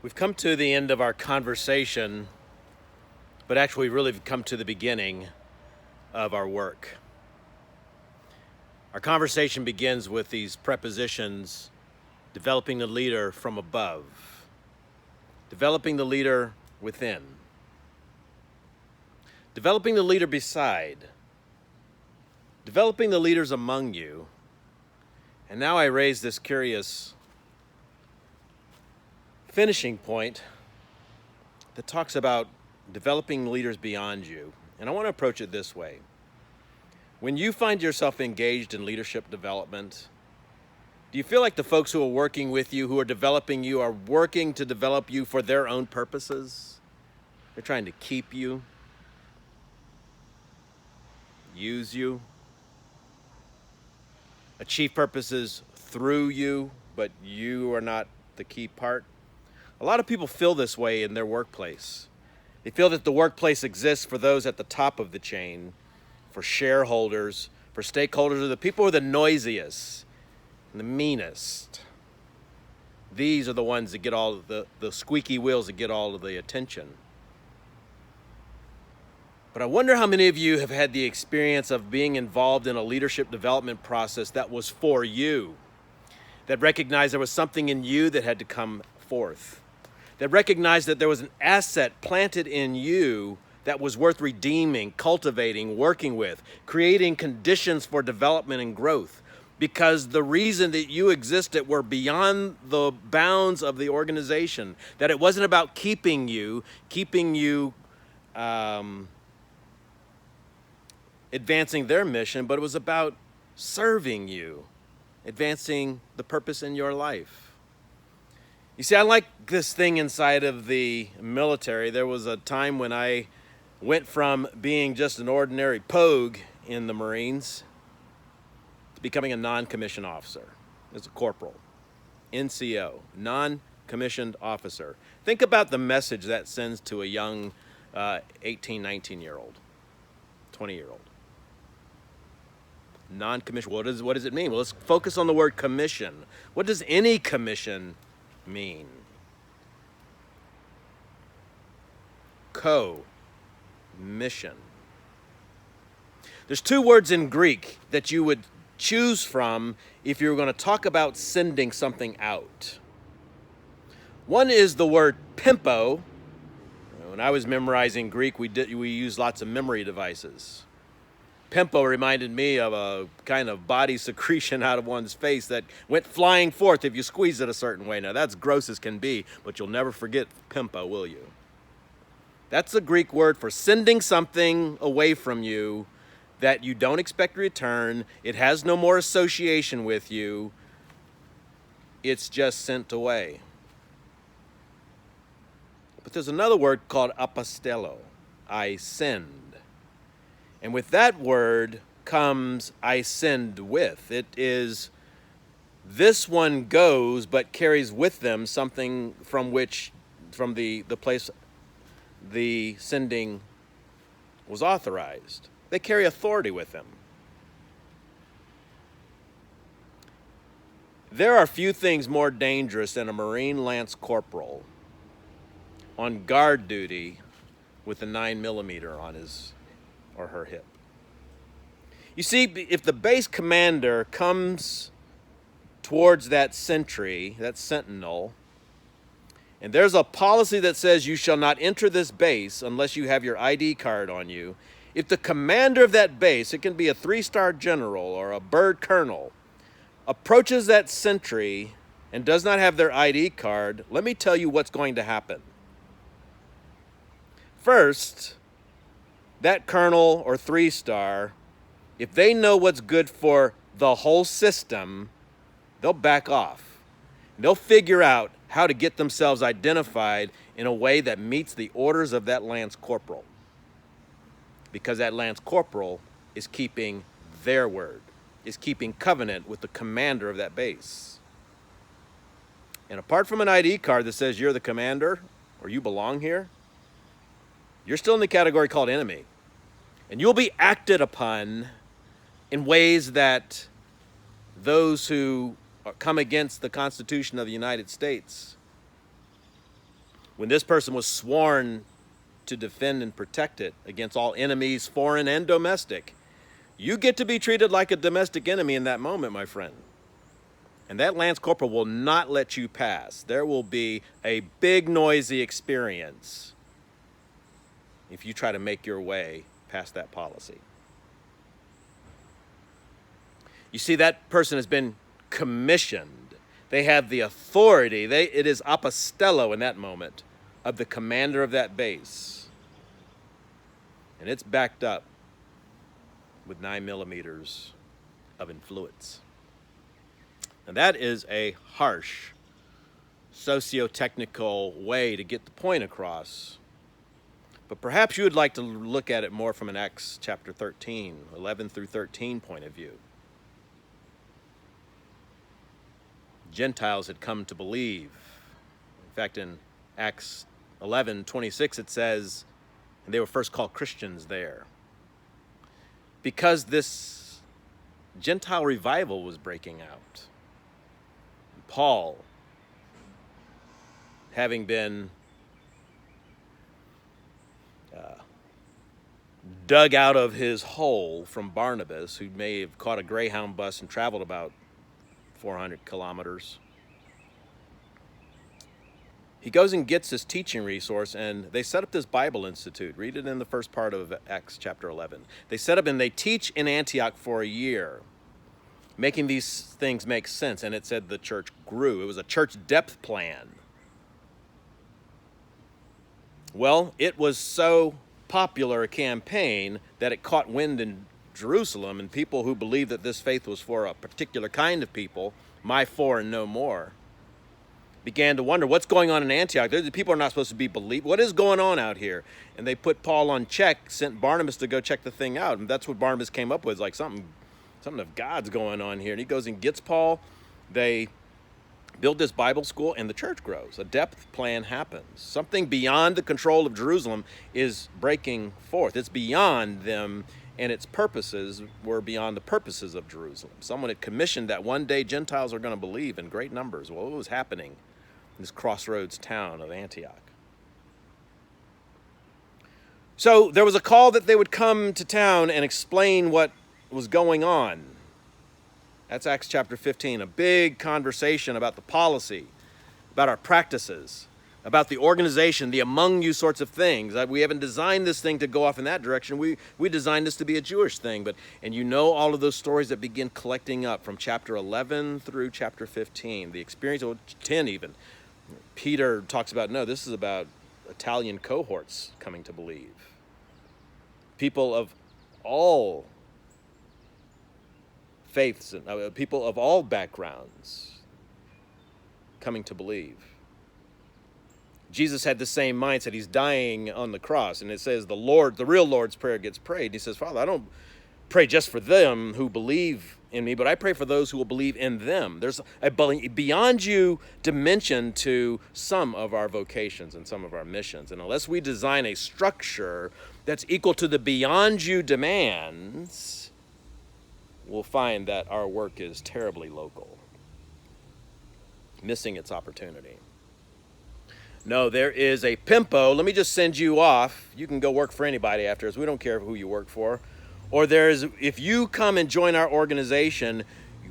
We've come to the end of our conversation, but actually, really come to the beginning of our work. Our conversation begins with these prepositions: developing the leader from above, developing the leader within, developing the leader beside, developing the leaders among you. And now I raise this curious finishing point that talks about developing leaders beyond you. And I want to approach it this way. When you find yourself engaged in leadership development, do you feel like the folks who are working with you, who are developing you, are working to develop you for their own purposes? They're trying to keep you, use you, achieve purposes through you, but you are not the key part. A lot of people feel this way in their workplace. They feel that the workplace exists for those at the top of the chain, for shareholders, for stakeholders, or the people who are the noisiest and the meanest. These are the ones that get all of the squeaky wheels that get all of the attention. But I wonder how many of you have had the experience of being involved in a leadership development process that was for you, that recognized there was something in you that had to come forth, that recognized that there was an asset planted in you that was worth redeeming, cultivating, working with, creating conditions for development and growth. Because the reason that you existed were beyond the bounds of the organization, that it wasn't about keeping you advancing their mission, but it was about serving you, advancing the purpose in your life. You see, I like this thing inside of the military. There was a time when I went from being just an ordinary pogue in the Marines to becoming a non-commissioned officer as a corporal, NCO, non-commissioned officer. Think about the message that sends to a young 18, 19-year-old, 20-year-old. Non-commissioned, what does it mean? Well, let's focus on the word commission. What does any commission mean? Co-mission. There's two words in Greek that you would choose from if you were going to talk about sending something out. One is the word pimpo. When I was memorizing Greek, we used lots of memory devices. Pimpo reminded me of a kind of body secretion out of one's face that went flying forth if you squeeze it a certain way. Now, that's gross as can be, but you'll never forget pimpo, will you? That's the Greek word for sending something away from you that you don't expect to return. It has no more association with you. It's just sent away. But there's another word called apostello. I send. And with that word comes I send with. It is this one goes but carries with them something from the place the sending was authorized. They carry authority with them. There are few things more dangerous than a Marine Lance Corporal on guard duty with a 9mm on his or her hip. You see, if the base commander comes towards that sentry, that sentinel, and there's a policy that says you shall not enter this base unless you have your ID card on you, if the commander of that base, it can be a 3-star general or a bird colonel, approaches that sentry and does not have their ID card, let me tell you what's going to happen. First, that colonel or 3-star, if they know what's good for the whole system, they'll back off. They'll figure out how to get themselves identified in a way that meets the orders of that Lance Corporal. Because that Lance Corporal is keeping their word, is keeping covenant with the commander of that base. And apart from an ID card that says you're the commander or you belong here, you're still in the category called enemy. And you'll be acted upon in ways that those who come against the Constitution of the United States when this person was sworn to defend and protect it against all enemies, foreign and domestic. You get to be treated like a domestic enemy in that moment, my friend. And that lance corporal will not let you pass. There will be a big, noisy experience if you try to make your way past that policy. You see, that person has been commissioned. They have the authority. It is apostello in that moment of the commander of that base. And it's backed up with 9 millimeters of influence. And that is a harsh socio-technical way to get the point across. But perhaps you would like to look at it more from an Acts chapter 13, 11 through 13 point of view. Gentiles had come to believe. In fact, in Acts 11:26 it says, and they were first called Christians there. Because this Gentile revival was breaking out. Paul, having been dug out of his hole from Barnabas, who may have caught a Greyhound bus and traveled about 400 kilometers. He goes and gets this teaching resource, and they set up this Bible Institute. Read it in the first part of Acts chapter 11. They set up and they teach in Antioch for a year, making these things make sense. And it said the church grew. It was a church depth plan. Well, it was so popular a campaign that it caught wind in Jerusalem, and people who believed that this faith was for a particular kind of people, my four and no more, began to wonder what's going on in Antioch. The people are not supposed to be believed. What is going on out here? And they put Paul on check, sent Barnabas to go check the thing out. And that's what Barnabas came up with, like something of God's going on here. And he goes and gets Paul. They build this Bible school, and the church grows. A depth plan happens. Something beyond the control of Jerusalem is breaking forth. It's beyond them, and its purposes were beyond the purposes of Jerusalem. Someone had commissioned that one day Gentiles are going to believe in great numbers. Well, what was happening in this crossroads town of Antioch? So there was a call that they would come to town and explain what was going on. That's Acts chapter 15, a big conversation about the policy, about our practices, about the organization, the among you sorts of things. We haven't designed this thing to go off in that direction. We designed this to be a Jewish thing. And you know all of those stories that begin collecting up from chapter 11 through chapter 15, the experience of 10 even. Peter talks about, no, this is about Italian cohorts coming to believe. People of all faiths, and people of all backgrounds coming to believe. Jesus had the same mindset. He's dying on the cross, and it says the real Lord's Prayer gets prayed. He says, Father, I don't pray just for them who believe in me, but I pray for those who will believe in them. There's a beyond you dimension to some of our vocations and some of our missions. And unless we design a structure that's equal to the beyond you demands, we'll find that our work is terribly local, missing its opportunity. No, there is a PIMPO. Let me just send you off. You can go work for anybody after us. We don't care who you work for. Or if you come and join our organization,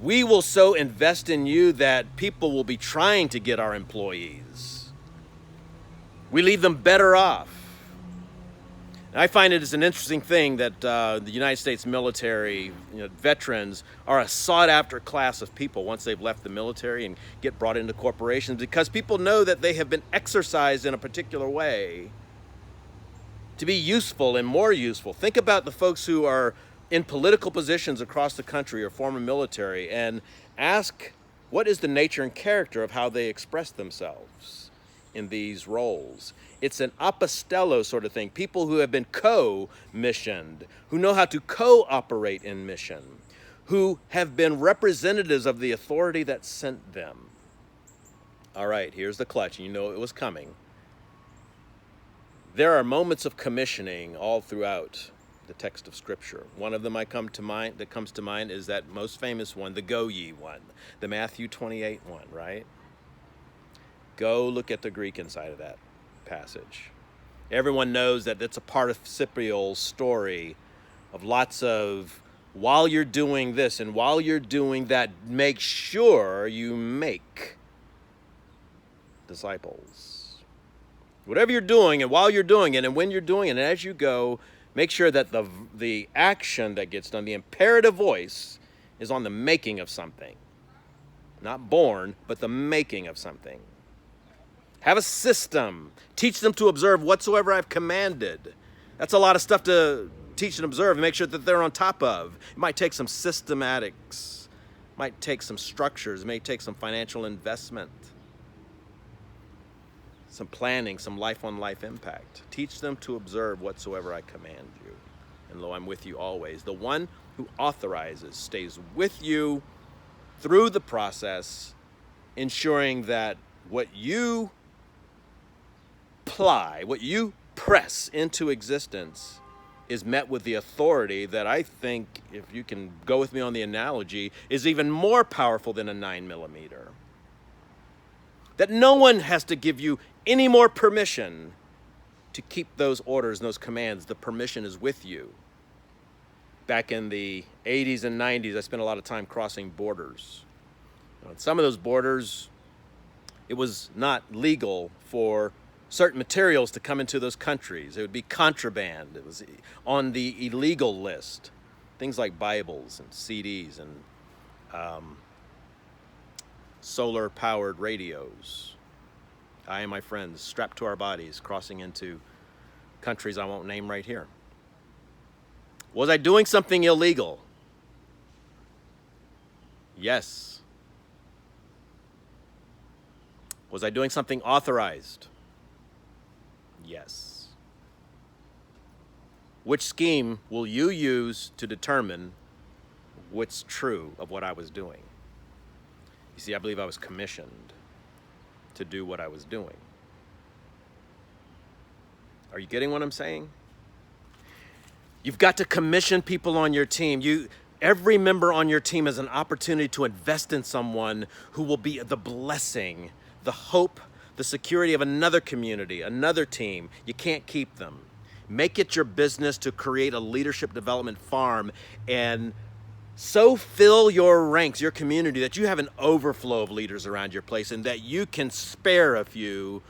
we will so invest in you that people will be trying to get our employees. We leave them better off. And I find it is an interesting thing that the United States military, veterans are a sought-after class of people once they've left the military and get brought into corporations, because people know that they have been exercised in a particular way to be useful and more useful. Think about the folks who are in political positions across the country or former military, and ask what is the nature and character of how they express themselves in these roles. It's an apostello sort of thing. People who have been co-missioned, who know how to cooperate in mission, who have been representatives of the authority that sent them. All right, here's the clutch. You know it was coming. There are moments of commissioning all throughout the text of Scripture. One of them that comes to mind is that most famous one, the go ye one, the Matthew 28 one, right? Go look at the Greek inside of that. passage. Everyone knows that it's a participial story of lots of while you're doing this and while you're doing that, make sure you make disciples. Whatever you're doing and while you're doing it and when you're doing it and as you go, make sure that the action that gets done, the imperative voice, is on the making of something. Not born, but the making of something. Have a system. Teach them to observe whatsoever I've commanded. That's a lot of stuff to teach and observe and make sure that they're on top of. It might take some systematics. It might take some structures. It may take some financial investment. Some planning, some life-on-life impact. Teach them to observe whatsoever I command you. And lo, I'm with you always. The one who authorizes stays with you through the process, ensuring that what you apply, what you press into existence is met with the authority that I think, if you can go with me on the analogy, is even more powerful than a 9mm. That no one has to give you any more permission to keep those orders and those commands. The permission is with you. Back in the 80s and 90s, I spent a lot of time crossing borders. On some of those borders, it was not legal for certain materials to come into those countries. It would be contraband. It was on the illegal list. Things like Bibles and CDs and solar-powered radios. I and my friends strapped to our bodies, crossing into countries I won't name right here. Was I doing something illegal? Yes. Was I doing something authorized? Yes. Which scheme will you use to determine what's true of what I was doing? You see, I believe I was commissioned to do what I was doing. Are you getting what I'm saying? You've got to commission people on your team. Every member on your team has an opportunity to invest in someone who will be the blessing, the hope, the security of another community, another team. You can't keep them. Make it your business to create a leadership development farm and so fill your ranks, your community, that you have an overflow of leaders around your place and that you can spare a few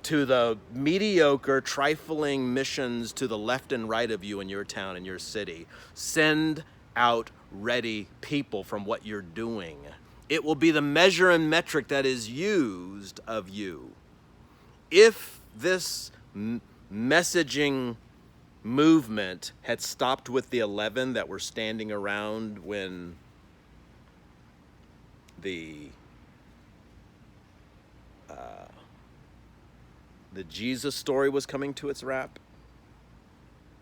to the mediocre, trifling missions to the left and right of you in your town and your city. Send out ready people from what you're doing. It will be the measure and metric that is used of you. If this messaging movement had stopped with the 11 that were standing around when the Jesus story was coming to its wrap,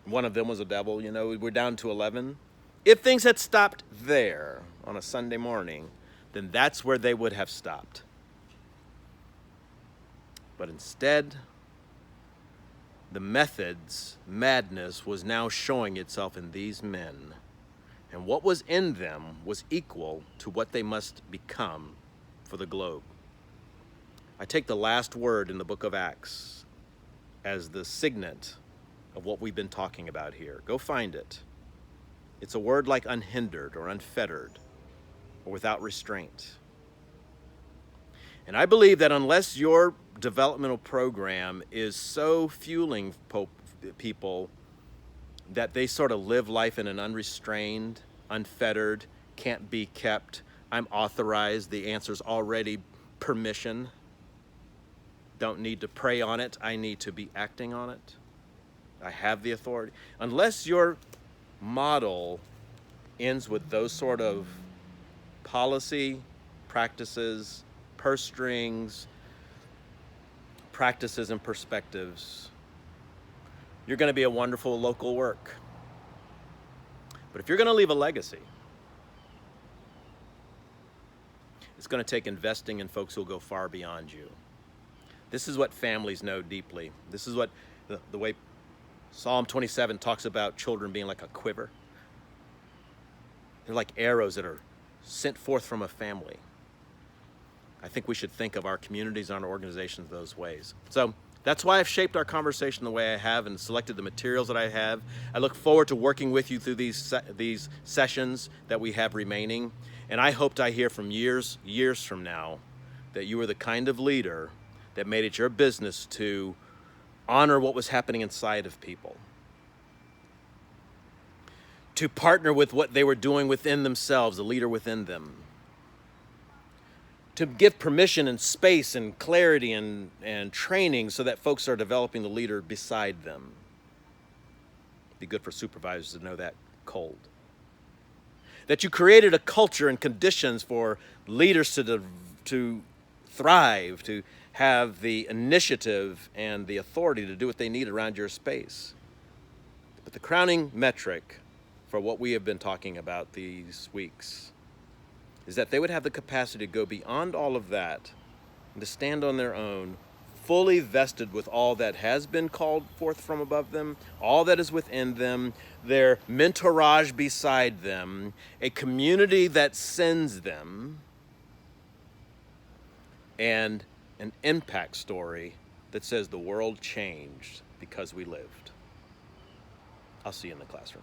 one of them was a devil, we're down to 11. If things had stopped there on a Sunday morning, then that's where they would have stopped. But instead, the method's madness was now showing itself in these men. And what was in them was equal to what they must become for the globe. I take the last word in the book of Acts as the signet of what we've been talking about here. Go find it. It's a word like unhindered or unfettered or without restraint. And I believe that unless your developmental program is so fueling people that they sort of live life in an unrestrained, unfettered, can't be kept, I'm authorized, the answer's already permission, don't need to pray on it, I need to be acting on it, I have the authority. Unless your model ends with those sort of policy, practices, purse strings, practices and perspectives, you're going to be a wonderful local work. But if you're going to leave a legacy, it's going to take investing in folks who'll go far beyond you. This is what families know deeply. This is what the way Psalm 27 talks about children being like a quiver. They're like arrows that are sent forth from a family. I think we should think of our communities and our organizations those ways. So That's why I've shaped our conversation the way I have and selected the materials that I have. I look forward to working with you through these sessions that we have remaining, and I hope to hear from years from now that you were the kind of leader that made it your business to honor what was happening inside of people, to partner with what they were doing within themselves, the leader within them, to give permission and space and clarity and training so that folks are developing the leader beside them. Be good for supervisors to know that cold. That you created a culture and conditions for leaders to thrive, to have the initiative and the authority to do what they need around your space. But the crowning metric for what we have been talking about these weeks is that they would have the capacity to go beyond all of that and to stand on their own, fully vested with all that has been called forth from above them, all that is within them, their mentorage beside them, a community that sends them, and an impact story that says the world changed because we lived. I'll see you in the classroom.